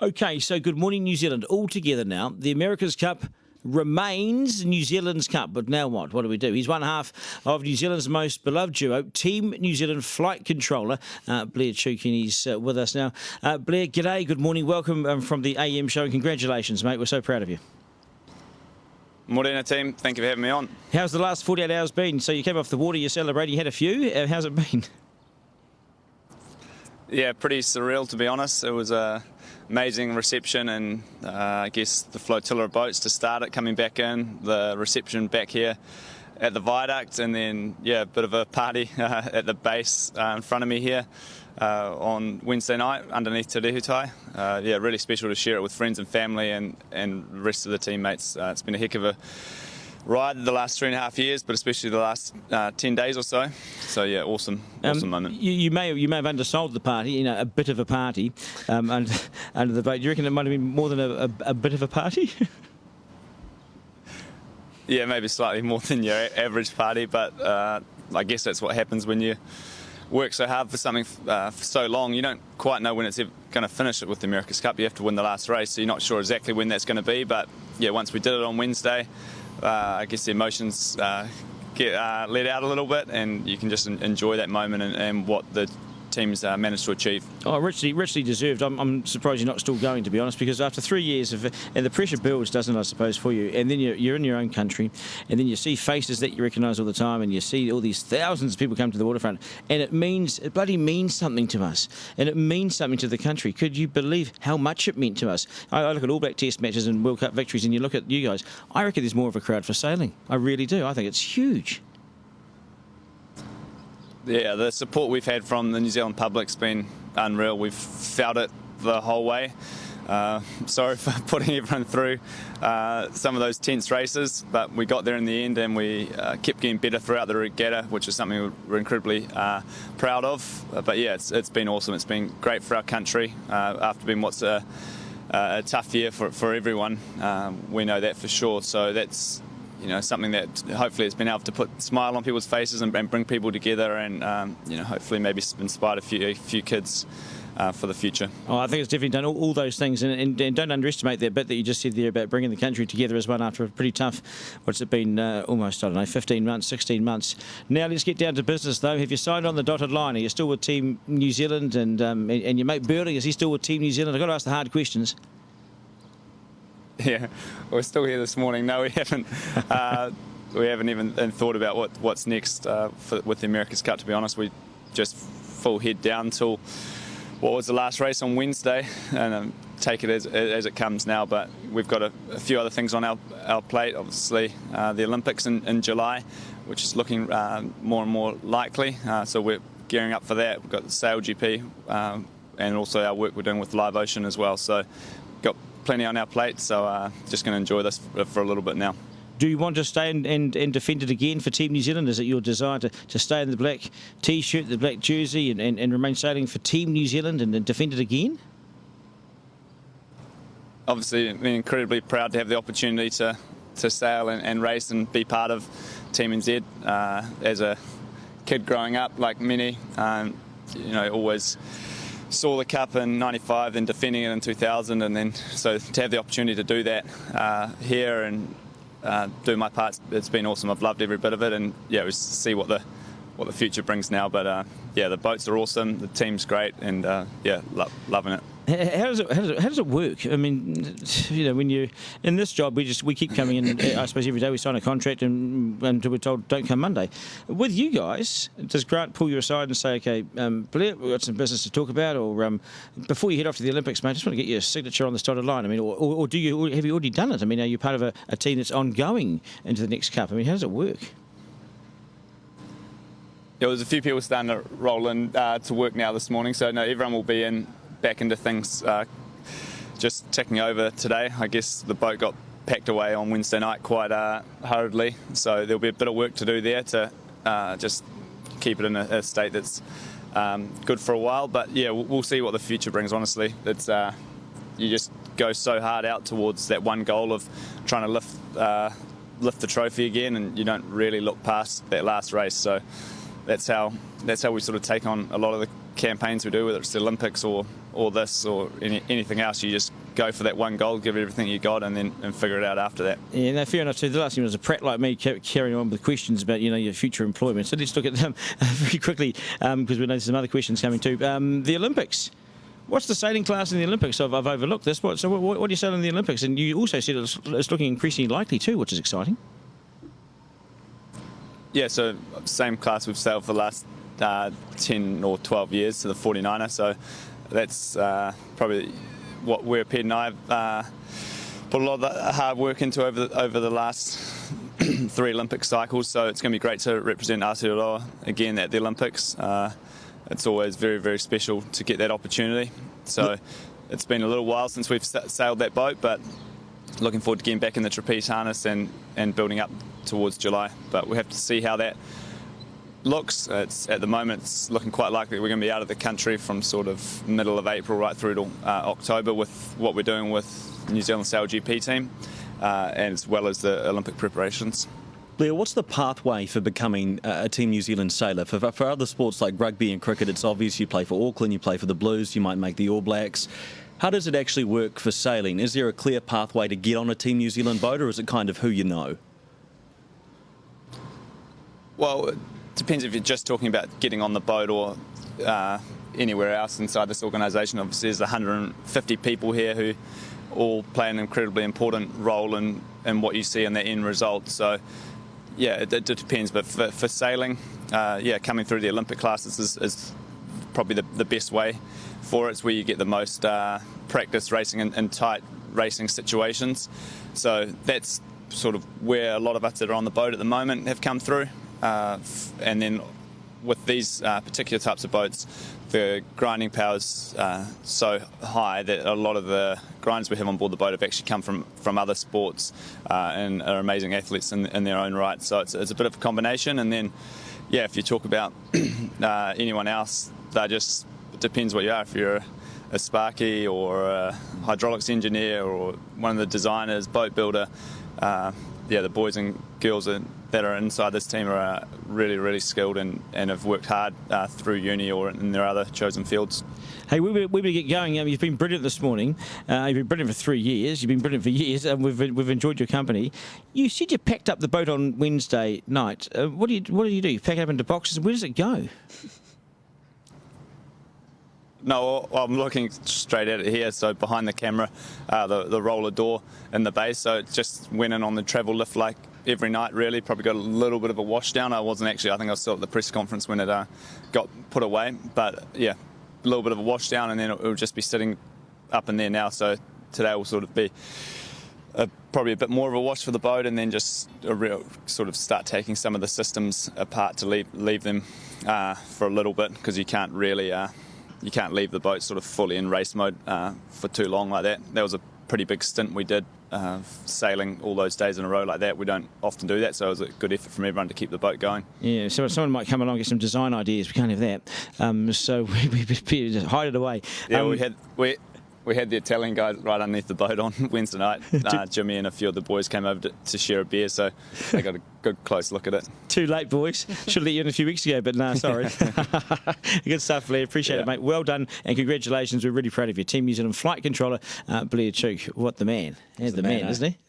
Okay, so good morning, New Zealand. All together now. The America's Cup remains New Zealand's cup, but now what? What do we do? He's one half of New Zealand's most beloved duo, Team New Zealand flight controller, Blair Tuke, and he's with us now. Blair, g'day, good morning, welcome from the AM show, and congratulations, mate. We're so proud of you. Morena team, thank you for having me on. How's the last 48 hours been? So you came off the water, you celebrated, you had a few. How's it been? Yeah, pretty surreal to be honest. It was a amazing reception, and I guess the flotilla of boats to start it, coming back in, the reception back here at the viaduct, and then a bit of a party at the base in front of me here on Wednesday night underneath Te Rehutai. Really special to share it with friends and family and the rest of the teammates. It's been a heck of a ride the last 3.5 years, but especially the last 10 days or so. So yeah, awesome moment. You may have undersold the party, a bit of a party under the boat. Do you reckon it might have been more than a bit of a party? Yeah, maybe slightly more than your average party, but I guess that's what happens when you work so hard for something for so long. You don't quite know when it's going to finish it with the America's Cup. You have to win the last race, so you're not sure exactly when that's going to be. But yeah, once we did it on Wednesday, I guess the emotions get let out a little bit, and you can just enjoy that moment and what the team's managed to achieve. Oh, richly deserved. I'm surprised you're not still going, to be honest, because after 3 years and the pressure builds, doesn't it, I suppose, for you, and then you're in your own country, and then you see faces that you recognise all the time, and you see all these thousands of people come to the waterfront, and it bloody means something to us, and it means something to the country. Could you believe how much it meant to us? I look at All Black Test matches and World Cup victories, and you look at you guys, I reckon there's more of a crowd for sailing. I really do. I think it's huge. Yeah, the support we've had from the New Zealand public's been unreal. We've felt it the whole way. Sorry for putting everyone through some of those tense races, but we got there in the end, and we kept getting better throughout the regatta, which is something we're incredibly proud of. But yeah, it's been awesome. It's been great for our country after being what's a tough year for everyone. We know that for sure. So that's something that hopefully has been able to put a smile on people's faces and bring people together, and hopefully maybe inspired a few kids for the future. Oh, I think it's definitely done all those things, and don't underestimate that bit that you just said there about bringing the country together as one after a pretty tough, what's it been, almost, 15 months, 16 months. Now let's get down to business though. Have you signed on the dotted line? Are you still with Team New Zealand, and your mate Birding, is he still with Team New Zealand? I've got to ask the hard questions. Yeah, we're still here this morning. No, we haven't. We haven't even thought about what's next with the America's Cup, to be honest. We just full head down till what was the last race on Wednesday, and take it as it comes now. But we've got a few other things on our plate. Obviously, the Olympics in July, which is looking more and more likely. So we're gearing up for that. We've got the Sail GP and also our work we're doing with Live Ocean as well. So got plenty on our plate, so just going to enjoy this for a little bit now. Do you want to stay and defend it again for Team New Zealand? Is it your desire to stay in the black T-shirt, the black jersey, and remain sailing for Team New Zealand and defend it again? Obviously, I'm incredibly proud to have the opportunity to sail and race and be part of Team NZ. As a kid growing up, like many, always saw the Cup in '95, then defending it in 2000, and then so to have the opportunity to do that here and do my part, it's been awesome. I've loved every bit of it, and we see what the future brings now. But the boats are awesome, the team's great, and loving it. How does it work? I mean, when you're in this job, we keep coming in. I suppose every day we sign a contract until we're told don't come Monday. With you guys, does Grant pull you aside and say, "Okay, Blair, we've got some business to talk about," or before you head off to the Olympics, mate, I just want to get your signature on the dotted line? I mean, or have you already done it? I mean, are you part of a team that's ongoing into the next Cup? I mean, how does it work? There was a few people starting to roll in to work now this morning, so no, everyone will be back into things just ticking over today. I guess the boat got packed away on Wednesday night quite hurriedly, so there'll be a bit of work to do there to just keep it in a state that's good for a while. But yeah, we'll see what the future brings. Honestly, it's you just go so hard out towards that one goal of trying to lift the trophy again, and you don't really look past that last race. So that's how we sort of take on a lot of the campaigns we do, whether it's the Olympics or or this or anything else. You just go for that one goal, give it everything you got, and figure it out after that. Yeah, no, fair enough too. The last thing was a prat like me carrying on with questions about your future employment. So let's look at them very quickly because we know there's some other questions coming too. The Olympics. What's the sailing class in the Olympics? I've overlooked this. What do you sail in the Olympics? And you also said it's looking increasingly likely too, which is exciting. Yeah, so same class we've sailed for the last 10 or 12 years to the 49er. So that's probably what we're Ped and I have put a lot of hard work into over the last 3 Olympic cycles. So it's going to be great to represent Aotearoa again at the Olympics. It's always very, very special to get that opportunity. So it's been a little while since we've sailed that boat, but looking forward to getting back in the trapeze harness and building up towards July. But we have to see how that looks. At the moment, it's looking quite likely we're going to be out of the country from sort of middle of April right through to October with what we're doing with New Zealand Sail GP team, and as well as the Olympic preparations. Blair, what's the pathway for becoming a Team New Zealand sailor? For other sports like rugby and cricket, it's obvious you play for Auckland, you play for the Blues, you might make the All Blacks. How does it actually work for sailing? Is there a clear pathway to get on a Team New Zealand boat, or is it kind of who you know? Well, it depends if you're just talking about getting on the boat or anywhere else inside this organisation. Obviously, there's 150 people here who all play an incredibly important role in what you see in the end result. So, yeah, it depends. But for sailing, coming through the Olympic classes is probably the best way for it. It's where you get the most practice racing in tight racing situations. So that's sort of where a lot of us that are on the boat at the moment have come through. And then with these particular types of boats, the grinding power is so high that a lot of the grinders we have on board the boat have actually come from other sports and are amazing athletes in their own right. So it's a bit of a combination. And then, yeah, if you talk about anyone else, it depends what you are. If you're a sparky or a hydraulics engineer or one of the designers, boat builder, the boys and girls that are inside this team are really, really skilled and have worked hard through uni or in their other chosen fields. Hey, we better get going. You've been brilliant this morning. You've been brilliant for 3 years. You've been brilliant for years, and we've enjoyed your company. You said you packed up the boat on Wednesday night. What do you do? You pack it up into boxes. Where does it go? No, I'm looking straight at it here. So behind the camera, the roller door in the base. So it just went in on the travel lift like every night, really. Probably got a little bit of a wash down. I wasn't actually. I think I was still at the press conference when it got put away. But yeah, a little bit of a wash down, and then it will just be sitting up in there now. So today will sort of be probably a bit more of a wash for the boat, and then just a real sort of start taking some of the systems apart to leave them for a little bit, because you can't really. You can't leave the boat sort of fully in race mode for too long like that. That was a pretty big stint we did, sailing all those days in a row like that. We don't often do that, so it was a good effort from everyone to keep the boat going. Yeah, so someone might come along and get some design ideas. We can't have that. So we just hide it away. Yeah, we had the Italian guys right underneath the boat on Wednesday night. Jimmy and a few of the boys came over to share a beer, so they got a good close look at it. Too late, boys. Should have let you in a few weeks ago, but no, sorry. Good stuff, Blair. Appreciate it, mate. Well done, and congratulations. We're really proud of you. Team New Zealand Flight Controller, Blair Tuke. What the man. He's the man, isn't he?